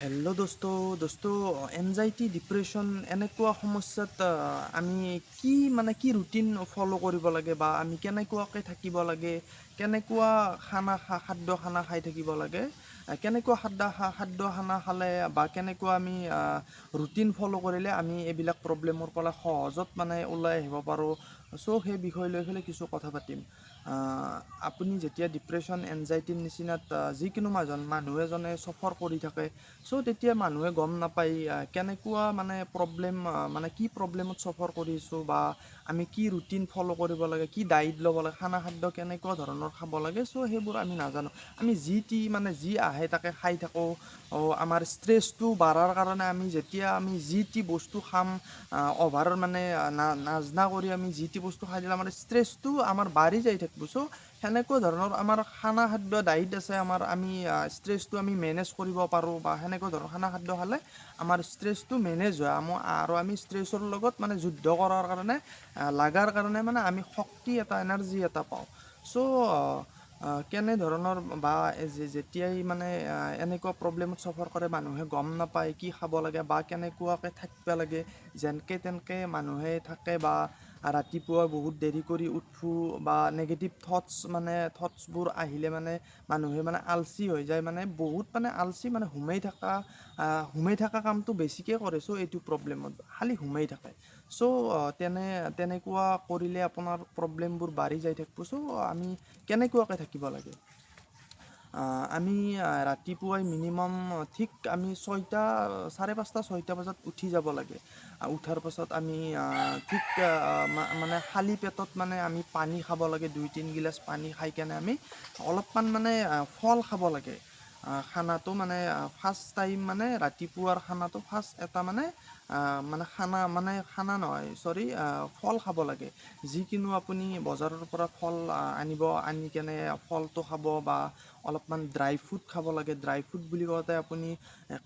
Hello' দোস্ত anxiety depression এনেকুৱা সমস্যাত আমি কি ৰুটিন ফ'ল' কৰিব লাগে বা আমি কেনেকুৱাকৈ থাকিব লাগে, কেনেকুৱা খাদ্য খানা খাই থাকিব লাগে, কেনেকুৱা খাদ্য খানা খালে বা কেনেকুৱা আমি ৰুটিন ফ'ল' কৰিলে আমি এইবিলাক প্ৰব্লেমৰ পৰা সহজত মানে ওলাই আহিব পাৰোঁ। চ' সেই বিষয় লৈ পেলাই কিছু কথা পাতিম। আপুনি যেতিয়া ডিপ্ৰেশ্যন এনজাইটিৰ নিচিনাত যিকোনো মানুহ এজনে চফৰ কৰি থাকে, চ' তেতিয়া মানুহে গম নাপায় কেনেকুৱা মানে প্ৰব্লেম, মানে কি প্ৰব্লেমত চফৰ কৰিছোঁ বা আমি কি ৰুটিন ফ'ল' কৰিব লাগে, কি ডায়েট ল'ব লাগে, খাদ্য কেনেকুৱা ধৰণৰ খাব লাগে। চ' সেইবোৰ আমি নাজানো। আমি যি আহে তাকে খাই থাকোঁ। আমাৰ ষ্ট্ৰেছটো বাঢ়াৰ কাৰণে আমি যি টি বস্তু খাম, অভাৰ মানে নাজনা কৰি আমি যি টি বস্তু খাই দিলে আমাৰ ষ্ট্ৰেছটো আমাৰ বাঢ়ি যাই থাকিব। চ' সেনেকুৱা ধৰণৰ আমাৰ খাদ্য ডায়েট আছে, আমি ষ্ট্ৰেছটো আমি মেনেজ কৰিব পাৰোঁ বা সেনেকুৱা ধৰণৰ খাদ্য খালে আমাৰ ষ্ট্ৰেছটো মেনেজ হয়। আৰু আমি ষ্ট্ৰেছৰ লগত মানে যুদ্ধ কৰাৰ কাৰণে লাগাৰ কাৰণে মানে আমি শক্তি এটা, এনাৰ্জি এটা পাওঁ। চ' কেনেধৰণৰ বা যেতিয়াই মানে এনেকুৱা প্ৰব্লেমত চফৰ কৰে, মানুহে গম নাপায় কি খাব লাগে বা কেনেকুৱাকৈ থাকিব লাগে, যেনকে তেনেকে মানুহে থাকে বা ৰাতিপুৱা বহুত দেৰি কৰি উঠোঁ বা নেগেটিভ থটছবোৰ আহিলে মানে মানুহে মানে আলচি হৈ যায়, মানে বহুত মানে আলচি, মানে সোমাই থকা কামটো বেছিকৈ কৰে। চ' এইটো প্ৰব্লেমত খালি সোমাই থাকে। চ' তেনেকুৱা কৰিলে আপোনাৰ প্ৰব্লেমবোৰ বাঢ়ি যাই থাকিব। চ' আমি কেনেকুৱাকৈ থাকিব লাগে, আমি ৰাতিপুৱাই মিনিমাম ঠিক আমি 5:30 বজাত উঠি যাব লাগে। উঠাৰ পাছত আমি ঠিক মানে খালী পেটত মানে আমি পানী খাব লাগে, 2-3 গিলাচ পানী খাই কেনে আমি অলপমান মানে ফল খাব লাগে। খানাটো মানে ফাৰ্ষ্ট টাইম মানে ৰাতিপুৱাৰ খানাটো ফাৰ্ষ্ট এটা খানা নহয়, ফল খাব লাগে। যিকোনো আপুনি বজাৰৰ পৰা ফল আনি কেনে ফলটো খাব বা অলপমান ড্ৰাই ফ্ৰুট খাব লাগে। ড্ৰাই ফ্ৰুট বুলি কওঁতে আপুনি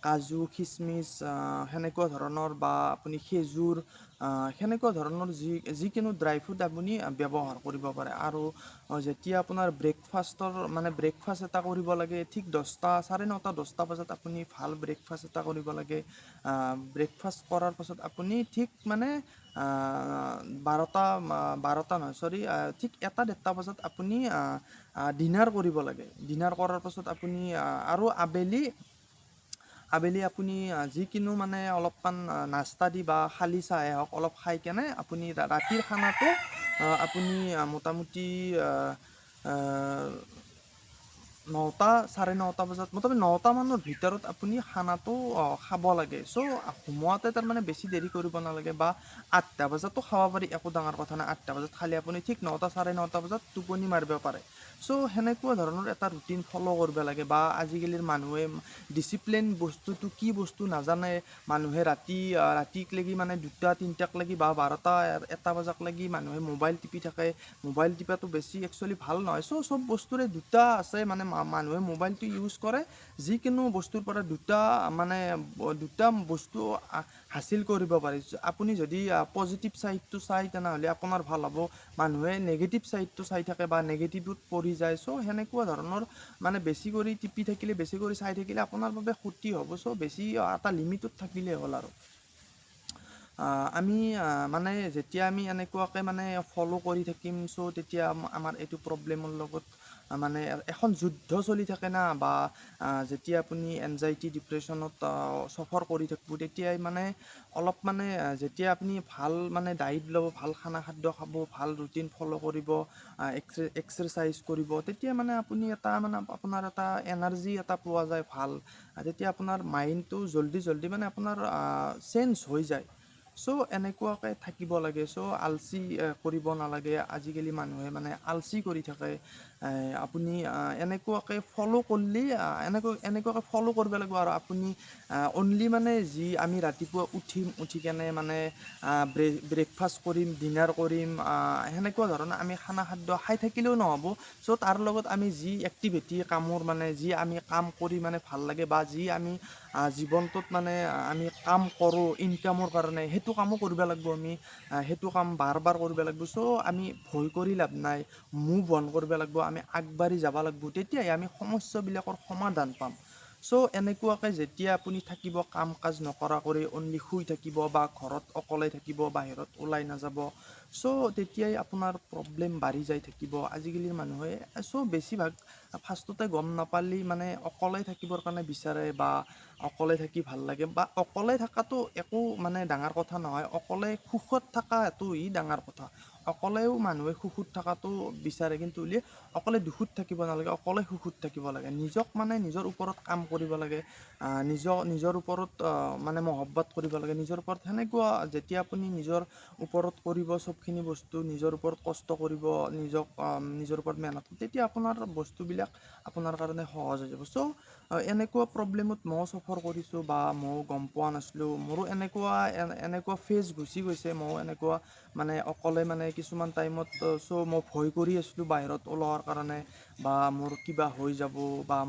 কাজু, খিচমিচ সেনেকুৱা ধৰণৰ বা আপুনি খেজুৰ সেনেকুৱা ধৰণৰ যিকোনো ড্ৰাই ফ্ৰুট আপুনি ব্যৱহাৰ কৰিব পাৰে। আৰু যেতিয়া আপোনাৰ ব্ৰেকফাষ্ট এটা কৰিব লাগে, ঠিক 9:30 বজাত আপুনি ভাল ব্ৰেকফাষ্ট এটা কৰিব লাগে। ব্ৰেকফাষ্ট কৰাৰ পাছত আপুনি ঠিক মানে 12টা নহয়, ঠিক 1-1:30 বজাত আপুনি ডিনাৰ কৰিব লাগে। ডিনাৰ কৰাৰ পাছত আপুনি আৰু আবেলি আপুনি যিকোনো মানে অলপমান নাস্তা দি বা খালী চাহে হওক অলপ খাই কেনে আপুনি ৰাতিৰ খানাটো আপুনি মোটামুটি 9:30 বজাত, মোটামুটি 9টা মানৰ ভিতৰত আপুনি খানাটো খাব লাগে। চ' সোমোৱাতে তাৰমানে বেছি দেৰি কৰিব নালাগে, বা 8টা বজাতো খাব পাৰি, একো ডাঙৰ কথা নাই। 8টা বজাত খালে আপুনি ঠিক 9:00-9:30 বজাত টোপনি মাৰিব পাৰে। চ' সেনেকুৱা ধৰণৰ এটা ৰুটিন ফ'ল' কৰিব লাগে। বা আজিকালিৰ মানুহে ডিচিপ্লিন বস্তুটো কি বস্তু নাজানে। মানুহে ৰাতিকলৈকি মানে 2টা-3টাক লাগি বা 12টা-1টা বজাক লাগি মানুহে মোবাইল টিপি থাকে। মোবাইল টিপাটো বেছি একচুৱেলি ভাল নহয়। চ' চব বস্তুৰে দুটা আছে, মানে মানুহে মোবাইলটো ইউজ কৰে যিকোনো বস্তুৰ পৰা দুটা বস্তু হাচিল কৰিব পাৰি। আপুনি যদি পজিটিভ ছাইডটো চাই তেনেহ'লে আপোনাৰ ভাল হ'ব। মানুহে নেগেটিভ ছাইডটো চাই থাকে বা নেগেটিভত পৰি যায়। চ' সেনেকুৱা ধৰণৰ মানে বেছি কৰি টিপি থাকিলে, বেছি কৰি চাই থাকিলে আপোনাৰ বাবে ক্ষতি হ'ব। চ' বেছি এটা লিমিটত থাকিলেই হ'ল। আৰু আমি মানে যেতিয়া আমি এনেকুৱাকৈ মানে ফ'ল' কৰি থাকিম, চ' তেতিয়া আমাৰ এইটো প্ৰব্লেমৰ লগত মানে এখন যুদ্ধ চলি থাকে না। বা যেতিয়া আপুনি এনজাইটি ডিপ্ৰেশ্যনত চফৰ কৰি থাকিব, তেতিয়াই মানে অলপ মানে যেতিয়া আপুনি ভাল মানে ডায়েট ল'ব, ভাল খাদ্য খাব, ভাল ৰুটিন ফ'ল' কৰিব, এক্সাৰচাইজ কৰিব, তেতিয়া মানে আপুনি আপোনাৰ এটা এনাৰ্জি এটা পোৱা যায় ভাল। তেতিয়া আপোনাৰ মাইণ্ডটো জল্দি মানে আপোনাৰ চেঞ্জ হৈ যায়। চ' এনেকুৱাকৈ থাকিব লাগে। চ' আলচি কৰিব নালাগে। আজিকালি মানুহে মানে আলচি কৰি থাকে। আপুনি এনেকুৱাকৈ ফ'ল' কৰিলে এনেকুৱাকৈ ফ'ল' কৰিব লাগিব। আৰু আপুনি অনলি মানে আমি ৰাতিপুৱা উঠি কেনে মানে ব্ৰেকফাষ্ট কৰিম, ডিনাৰ কৰিম, সেনেকুৱা ধৰণৰ আমি খাদ্য খাই থাকিলেও নহ'ব। চ' তাৰ লগত আমি যি এক্টিভিটি কামৰ মানে যি আমি কাম কৰি মানে ভাল লাগে, বা যি আমি জীৱনটোত মানে আমি কাম কৰোঁ ইনকামৰ কাৰণে, সেইটো কামো কৰিব লাগিব। আমি সেইটো কাম বাৰ কৰিব লাগিব। চ' আমি ভয় কৰি লাভ নাই, মুভ অন কৰিব লাগিব, আমি আগবাঢ়ি যাব লাগিব। তেতিয়াহে আমি সমস্যাবিলাকৰ সমাধান পাম। চ' এনেকুৱাকৈ যেতিয়া আপুনি থাকিব কাম কাজ নকৰা কৰি অনলি শুই থাকিব বা ঘৰত অকলে থাকিব, বাহিৰত ওলাই নাযাব, চ' তেতিয়াই আপোনাৰ প্ৰব্লেম বাঢ়ি যাই থাকিব। আজিকালিৰ মানুহে চ' বেছিভাগ ফাৰ্ষ্টতে গম নাপালি মানে অকলে থাকিবৰ কাৰণে বিচাৰে বা অকলে থাকি ভাল লাগে, বা অকলে থকাটো একো মানে ডাঙৰ কথা নহয়, অকলে সুখত থকাটোহি ডাঙৰ কথা। অকলেও মানুহে সুখত থকাটো বিচাৰে, কিন্তু অকলে দুখত থাকিব নালাগে, অকলে সুখত থাকিব লাগে। নিজক মানে নিজৰ ওপৰত কাম কৰিব লাগে, নিজৰ ওপৰত মানে মহব্বত কৰিব লাগে, নিজৰ ওপৰত সেনেকুৱা। যেতিয়া আপুনি নিজৰ ওপৰত কৰিব চবখিনি বস্তু, নিজৰ ওপৰত কষ্ট কৰিব, নিজৰ ওপৰত মেহনত, তেতিয়া আপোনাৰ বস্তুবিলাক আপোনাৰ কাৰণে সহজ হৈ যাব। চ' এনেকুৱা প্ৰব্লেমত ময়ো চাফাৰ কৰিছোঁ বা ময়ো গম পোৱা নাছিলোঁ, মোৰো এনেকুৱা ফেজ গুচি গৈছে। ময়ো এনেকুৱা মানে অকলে মানে কিছুমান টাইমত চ' মই ভয় কৰি আছিলোঁ বাহিৰত ওলোৱাৰ কাৰণে, বা মোৰ কিবা হৈ যাব, বা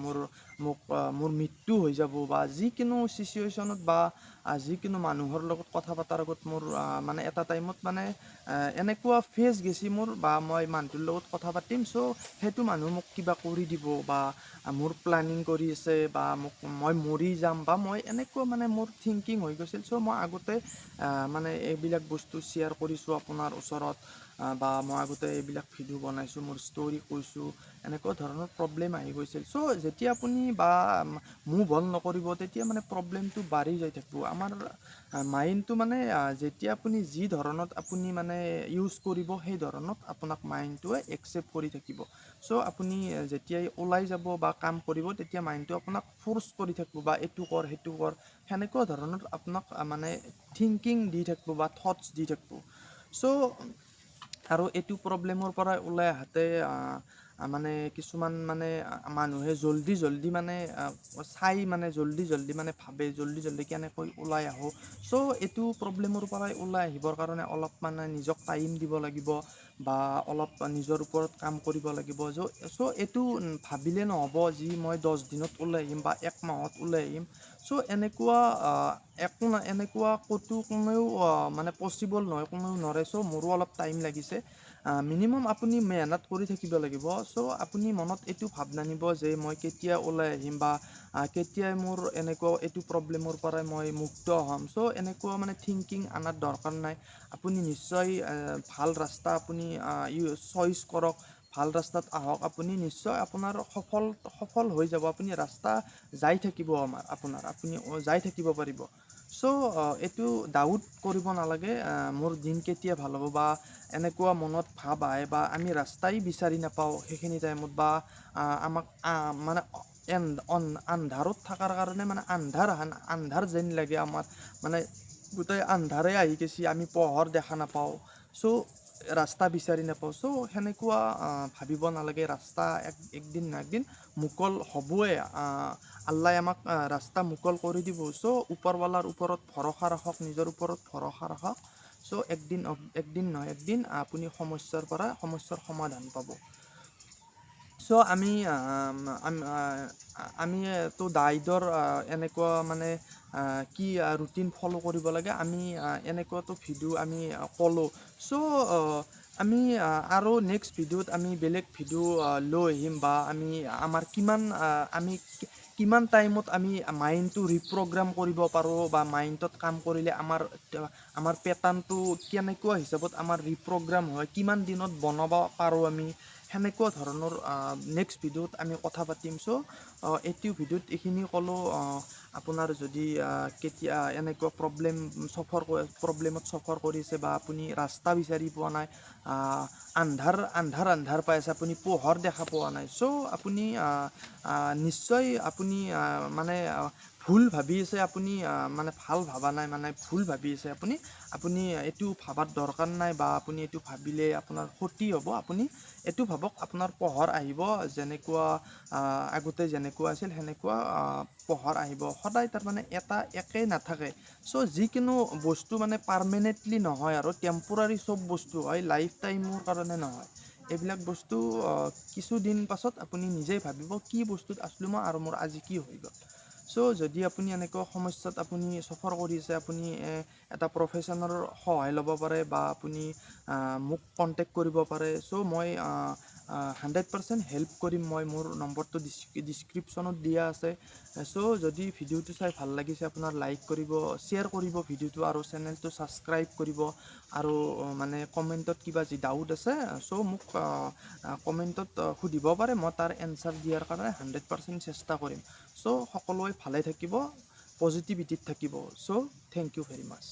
মোৰ মৃত্যু হৈ যাব, বা যিকোনো চিচুৱেশ্যনত বা যিকোনো মানুহৰ লগত কথা পতাৰ আগত মোৰ মানে এটা টাইমত মানে এনেকুৱা ফেজ গেছি মোৰ, বা মই মানুহটোৰ লগত কথা পাতিম, চ' সেইটো মানুহ মোক কিবা কৰি দিব, বা মোৰ প্লানিং কৰি আছে, বা মই মৰি যাম, বা মই এনেকুৱা মানে মোৰ থিংকিং হৈ গৈছিল। চ' মই আগতে মানে এইবিলাক বস্তু শ্বেয়াৰ কৰিছোঁ আপোনাৰ ওচৰত, বা মই আগতে এইবিলাক ভিডিঅ' বনাইছোঁ, মোৰ ষ্টৰি কৈছোঁ, এনেকুৱা ধৰণৰ প্ৰব্লেম আহি গৈছিল। চ' যেতিয়া আপুনি বা মুভ অন নকৰিব, তেতিয়া মানে প্ৰব্লেমটো বাঢ়ি যাই থাকিব। আমাৰ মাইণ্ডটো মানে যেতিয়া আপুনি যি ধৰণত আপুনি মানে ইউজ কৰিব, সেই ধৰণত আপোনাক মাইণ্ডটোৱে একচেপ্ট কৰি থাকিব। চ' আপুনি যেতিয়াই ওলাই যাব বা কাম কৰিব, তেতিয়া মাইণ্ডটো আপোনাক ফ'ৰ্চ কৰি থাকিব, বা এইটো কৰ সেইটো কৰ, সেনেকুৱা ধৰণৰ আপোনাক মানে থিংকিং দি থাকিব বা থটছ দি থাকিব। চ' আৰু এইটো প্ৰব্লেমৰ পৰা ওলাই আহাতে মানে কিছুমান মানে মানুহে জল্দি মানে জল্দি মানে ভাবে, জল্দি কেনেকৈ ওলাই আহোঁ। চ' এইটো প্ৰব্লেমৰ পৰাই ওলাই আহিবৰ কাৰণে অলপ মানে নিজক টাইম দিব লাগিব, বা অলপ নিজৰ ওপৰত কাম কৰিব লাগিব। চ' এইটো ভাবিলে নহ'ব যি মই 10 দিনত ওলাই আহিম বা 1 মাহত ওলাই আহিম। চ' এনেকুৱা এনেকুৱা ক'তো কোনেও মানে পচিবল নহয়, কোনেও নোৱাৰে। চ' মোৰো অলপ টাইম লাগিছে। মিনিমাম আপুনি মেহনত কৰি থাকিব লাগিব। চ' আপুনি মনত এইটো ভাৱ নানিব যে মই কেতিয়া ওলাই আহিম, বা কেতিয়াই মোৰ এইটো প্ৰব্লেমৰ পৰাই মই মুক্ত হ'ম। চ' এনেকুৱা মানে থিংকিং আনাৰ দৰকাৰ নাই। আপুনি নিশ্চয় ভাল ৰাস্তা আপুনি চইচ কৰক, ভাল ৰাস্তাত আহক, আপুনি নিশ্চয় আপোনাৰ সফল হৈ যাব। আপুনি ৰাস্তা যাই থাকিব, আপুনি যাই থাকিব পাৰিব। চ' এইটো ডাউট কৰিব নালাগে মোৰ দিন কেতিয়া ভাল হ'ব, বা এনেকুৱা মনত ভাৱ আহে, বা আমি ৰাস্তাই বিচাৰি নাপাওঁ সেইখিনি টাইমত, বা আমাক মানে আন্ধাৰত থকাৰ কাৰণে মানে আন্ধাৰ যেন লাগে আমাৰ, মানে গোটেই আন্ধাৰে আহি গৈছে, আমি পোহৰ দেখা নাপাওঁ। চ' ৰাস্তা বিচাৰি নাপাওঁ। চ' সেনেকুৱা ভাবিব নালাগে। ৰাস্তা একদিন না একদিন মুকল হ'বই। আল্লাই আমাক ৰাস্তা মুকল কৰি দিব। চ' ওপৰৱালাৰ ওপৰত ভৰসা ৰাখক, নিজৰ ওপৰত ভৰসা ৰাখক। চ' একদিন নহয় একদিন আপুনি সমস্যাৰ সমাধান পাব। চ' আমিতো ডাইটৰ এনেকুৱা মানে কি ৰুটিন ফ'ল' কৰিব লাগে, আমি এনেকুৱাতো ভিডিঅ' আমি ক'লোঁ। চ' আমি আৰু নেক্সট ভিডিঅ'ত আমি বেলেগ ভিডিঅ' লৈ আহিম, বা আমাৰ আমি কিমান টাইমত আমি মাইণ্ডটো ৰিপ্ৰগ্ৰাম কৰিব পাৰোঁ, বা মাইণ্ডত কাম কৰিলে আমাৰ পেটাৰ্ণটো কেনেকুৱা হিচাপত আমাৰ ৰিপ্ৰগ্ৰাম হয়, কিমান দিনত বনাব পাৰোঁ আমি, সেনেকুৱা ধৰণৰ নেক্সট ভিডিঅ'ত আমি কথা পাতিম। চ' এইটো ভিডিঅ'ত এইখিনি ক'লোঁ। আপোনাৰ যদি কেতিয়া এনেকুৱা প্ৰব্লেমত চফাৰ কৰিছে, বা আপুনি ৰাস্তা বিচাৰি পোৱা নাই, আন্ধাৰ পাই আছে, আপুনি পোহৰ দেখা পোৱা নাই, চ' আপুনি নিশ্চয় আপুনি মানে ভুল ভাবি আছে, আপুনি মানে ভাল ভাবা নাই, মানে ভুল ভাবি আছে আপুনি এইটো ভাবাৰ দৰকাৰ নাই, বা আপুনি এইটো ভাবিলে আপোনাৰ ক্ষতি হ'ব। আপুনি এইটো ভাবক আপোনাৰ পোহৰ আহিব, যেনেকুৱা আগতে যেনেকুৱা আছিল সেনেকুৱা পোহৰ আহিব সদায়। তাৰমানে একেই নাথাকে। চ' যিকোনো বস্তু মানে পাৰ্মানেণ্টলি নহয়, আৰু টেম্পৰাৰী চব বস্তু হয়, লাইফ টাইমৰ কাৰণে নহয়। এইবিলাক বস্তু কিছুদিন পাছত আপুনি নিজেই ভাবিব কি বস্তুত আছিলোঁ মই, আৰু মোৰ আজি কি হৈ গ'ল। চ' যদি আপুনি এনেকুৱা সমস্যাত আপুনি চফাৰ কৰি আছে, আপুনি এটা প্ৰফেশ্যনেলৰ সহায় ল'ব পাৰে, বা আপুনি মোক কণ্টেক্ট কৰিব পাৰে। চ' মই 100% হেল্প কৰিম মই। মোৰ নম্বৰটো ডিছক্ৰিপশ্যনত দিয়া আছে। চ' যদি ভিডিঅ'টো চাই ভাল লাগিছে আপোনাৰ লাইক কৰিব, শ্বেয়াৰ কৰিব ভিডিঅ'টো, আৰু চেনেলটো ছাবস্ক্ৰাইব কৰিব। আৰু মানে কমেণ্টত কিবা যি ডাউট আছে চ' মোক কমেণ্টত সুধিব পাৰে, মই তাৰ এনচাৰ দিয়াৰ কাৰণে 100% চেষ্টা কৰিম। চ' সকলোৱে ভালে থাকিব, পজিটিভিটিত থাকিব। চ' থেংক ইউ ভেৰি মাছ।